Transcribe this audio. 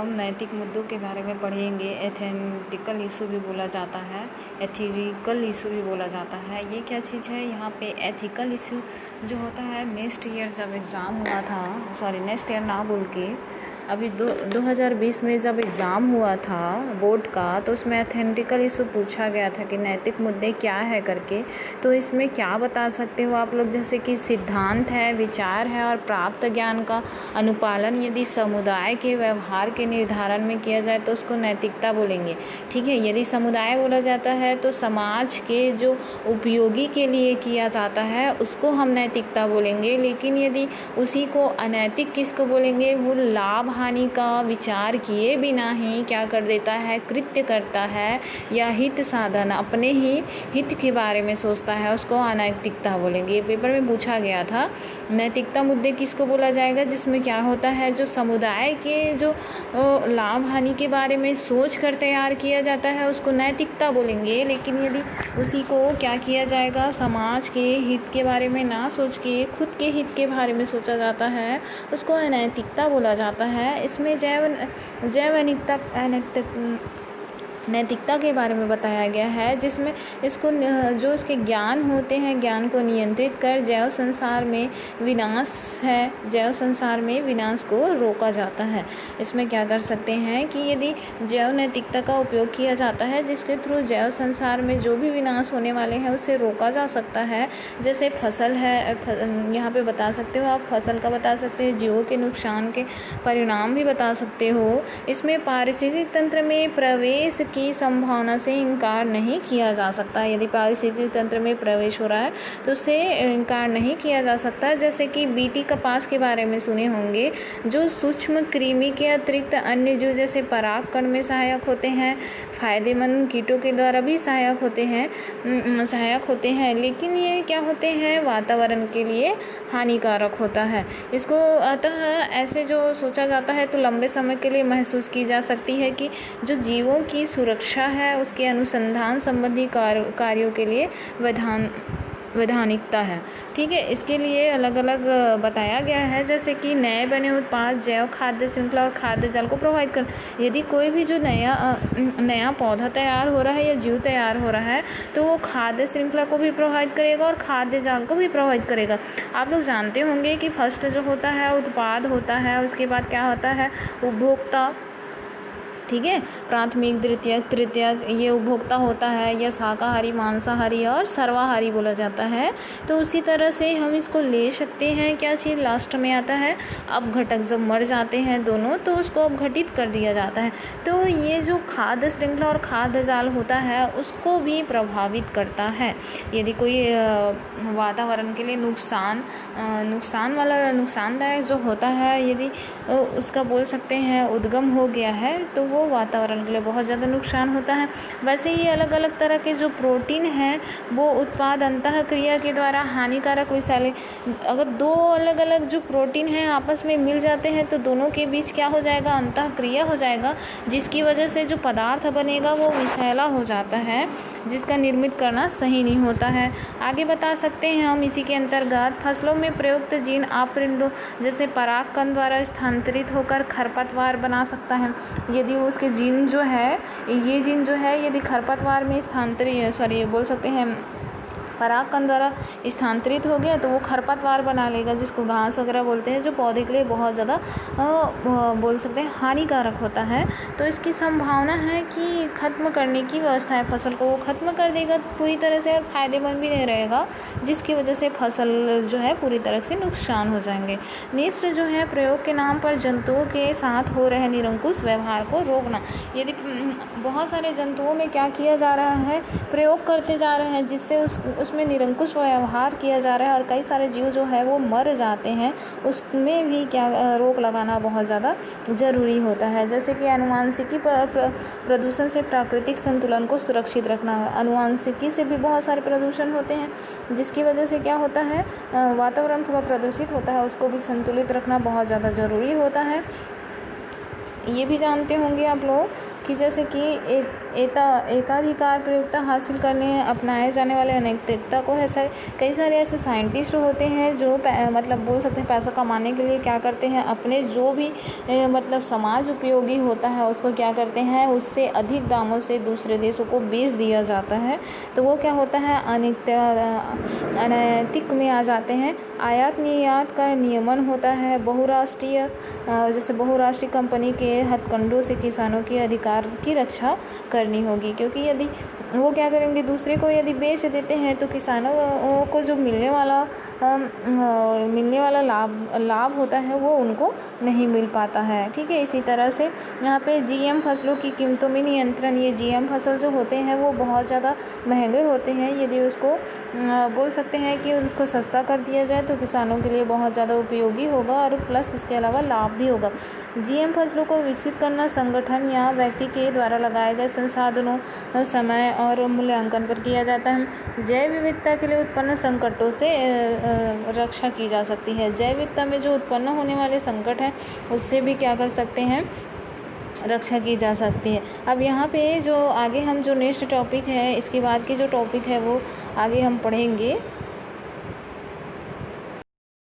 हम नैतिक मुद्दों के बारे में पढ़ेंगे। एथेटिकल इशू भी बोला जाता है, एथिकल इशू भी बोला जाता है। ये क्या चीज़ है? यहाँ पे एथिकल इशू जो होता है, नेक्स्ट ईयर जब एग्ज़ाम हुआ था, नेक्स्ट ईयर ना बोल के अभी 2020 में जब एग्ज़ाम हुआ था बोर्ड का, तो उसमें एथेटिकल इशू पूछा गया था कि नैतिक मुद्दे क्या है करके। तो इसमें क्या बता सकते हो आप लोग? जैसे कि सिद्धांत है, विचार है और प्राप्त ज्ञान का अनुपालन यदि समुदाय के व्यवहार के निर्धारण में किया जाए तो उसको नैतिकता बोलेंगे। ठीक है, यदि समुदाय बोला जाता है तो समाज के जो उपयोगी के लिए किया जाता है उसको हम नैतिकता बोलेंगे। लेकिन यदि उसी को अनैतिक किसको बोलेंगे? वो लाभ हानि का विचार किए बिना ही क्या कर देता है, कृत्य करता है या हित साधन, अपने ही हित के बारे में सोचता है, उसको अनैतिकता बोलेंगे। ये पेपर में पूछा गया था। नैतिकता मुद्दे किसको बोला जाएगा? जिसमें क्या होता है, जो समुदाय के जो लाभ हानि के बारे में सोच कर तैयार किया जाता है उसको नैतिकता बोलेंगे। लेकिन यदि उसी को क्या किया जाएगा, समाज के हित के बारे में ना सोच के खुद के हित के बारे में सोचा जाता है, उसको अनैतिकता बोला जाता है। इसमें नैतिकता के बारे में बताया गया है, जिसमें इसको जो इसके ज्ञान होते हैं, ज्ञान को नियंत्रित कर जैव संसार में विनाश को रोका जाता है। इसमें क्या कर सकते हैं कि यदि जैव नैतिकता का उपयोग किया जाता है जिसके थ्रू जैव संसार में जो भी विनाश होने वाले हैं उसे रोका जा सकता है। जैसे फसल है, यहाँ पे बता सकते हो आप, फसल का बता सकते हो, जीवों के नुकसान के परिणाम भी बता सकते हो। इसमें पारिस्थितिक तंत्र में प्रवेश की संभावना से इनकार नहीं किया जा सकता। यदि पारिस्थितिक तंत्र में प्रवेश हो रहा है तो उससे इनकार नहीं किया जा सकता। जैसे कि बीटी कपास के बारे में सुने होंगे, जो सूक्ष्म कृमि के अतिरिक्त अन्य जो जैसे परागकण में सहायक होते हैं, फायदेमंद कीटों के द्वारा भी सहायक होते हैं, लेकिन ये क्या होते हैं, वातावरण के लिए हानिकारक होता है। इसको अतः ऐसे जो सोचा जाता है तो लंबे समय के लिए महसूस की जा सकती है कि जो जीवों की सुरक्षा है उसके अनुसंधान संबंधी कार्यों के लिए वैधानिकता है। ठीक है, इसके लिए अलग अलग बताया गया है। जैसे कि नए बने उत्पाद जैव खाद्य श्रृंखला और खाद्य जाल को प्रोवाइड कर, यदि कोई भी जो नया पौधा तैयार हो रहा है या जीव तैयार हो रहा है तो वो खाद्य श्रृंखला को भी प्रोवाइड करेगा और खाद्य जाल को भी प्रोवाइड करेगा। आप लोग जानते होंगे कि फर्स्ट जो होता है उत्पाद होता है, उसके बाद क्या होता है, उपभोक्ता। ठीक है, प्राथमिक, द्वितीयक, तृतीयक, ये उपभोक्ता होता है, या शाकाहारी, मांसाहारी और सर्वाहारी बोला जाता है। तो उसी तरह से हम इसको ले सकते हैं। क्या चीज़ लास्ट में आता है, अपघटक, जब मर जाते हैं दोनों तो उसको अपघटित कर दिया जाता है। तो ये जो खाद्य श्रृंखला और खाद्य जाल होता है उसको भी प्रभावित करता है। यदि कोई वातावरण के लिए नुकसानदायक जो होता है, यदि उसका बोल सकते हैं उद्गम हो गया है तो वो वातावरण के लिए बहुत ज़्यादा नुकसान होता है। वैसे ही अलग अलग तरह के जो प्रोटीन हैं वो उत्पाद अंतःक्रिया के द्वारा हानिकारक विषैले, अगर दो अलग अलग जो प्रोटीन हैं आपस में मिल जाते हैं तो दोनों के बीच क्या हो जाएगा, अंतःक्रिया हो जाएगा, जिसकी वजह से जो पदार्थ बनेगा वो विषैला हो जाता है, जिसका निर्मित करना सही नहीं होता है। आगे बता सकते हैं हम इसी के अंतर्गत फसलों में प्रयुक्त जीन अपरिंडों जैसे परागकण द्वारा स्थानांतरित होकर खरपतवार बना सकता है। यदि उसके जीन जो है, ये जीन जो है यदि खरपतवार में बोल सकते हैं परागकण द्वारा स्थानांतरित हो गया तो वो खरपतवार बना लेगा, जिसको घास वगैरह बोलते हैं, जो पौधे के लिए बहुत ज़्यादा बोल सकते हैं हानिकारक होता है। तो इसकी संभावना है कि ख़त्म करने की व्यवस्था है, फसल को वो ख़त्म कर देगा पूरी तरह से और फ़ायदेमंद भी नहीं रहेगा, जिसकी वजह से फसल जो है पूरी तरह से नुकसान हो जाएंगे। नेक्स्ट जो है, प्रयोग के नाम पर जंतुओं के साथ हो रहे निरंकुश व्यवहार को रोकना। यदि बहुत सारे जंतुओं में क्या किया जा रहा है, प्रयोग करते जा रहे हैं जिससे उसमें निरंकुश व्यवहार किया जा रहा है और कई सारे जीव जो है वो मर जाते हैं, उसमें भी क्या रोक लगाना बहुत ज़्यादा ज़रूरी होता है। जैसे कि आनुवंशिकी प्रदूषण से प्राकृतिक संतुलन को सुरक्षित रखना। आनुवंशिकी से भी बहुत सारे प्रदूषण होते हैं जिसकी वजह से क्या होता है, वातावरण थोड़ा प्रदूषित होता है, उसको भी संतुलित रखना बहुत ज़्यादा ज़रूरी होता है। ये भी जानते होंगे आप लोग कि जैसे कि एकाधिकार प्रयोक्ता हासिल करने अपनाए जाने वाले अनैतिकता को ऐसा कई सारे ऐसे साइंटिस्ट होते हैं जो मतलब बोल सकते हैं पैसा कमाने के लिए क्या करते हैं, अपने जो भी मतलब समाज उपयोगी होता है उसको क्या करते हैं, उससे अधिक दामों से दूसरे देशों को बेच दिया जाता है। तो वो क्या होता है, अनैतिक में आ जाते हैं। आयात निर्यात का नियमन होता है। बहुराष्ट्रीय जैसे बहुराष्ट्रीय कंपनी के हथकंडों से किसानों के अधिकार की रक्षा करनी होगी, क्योंकि यदि वो क्या करेंगे, दूसरे को यदि बेच देते हैं तो किसानों को जो मिलने वाला लाभ होता है वो उनको नहीं मिल पाता है। ठीक है, इसी तरह से यहाँ पे जीएम फसलों की कीमतों में नियंत्रण। ये जीएम फसल जो होते हैं वो बहुत ज़्यादा महंगे होते हैं। यदि उसको बोल सकते हैं कि उसको सस्ता कर दिया जाए तो किसानों के लिए बहुत ज़्यादा उपयोगी होगा और प्लस इसके अलावा लाभ भी होगा। जीएम फसलों को विकसित करना संगठन या व्यक्ति के द्वारा लगाए गए संसाधनों, समय और मूल्यांकन पर किया जाता है। जैव विविधता के लिए उत्पन्न संकटों से रक्षा की जा सकती है। जैव विविधता में जो उत्पन्न होने वाले संकट हैं उससे भी क्या कर सकते हैं, रक्षा की जा सकती है। अब यहाँ पे जो आगे हम जो नेक्स्ट टॉपिक है, इसके बाद की जो टॉपिक है वो आगे हम पढ़ेंगे।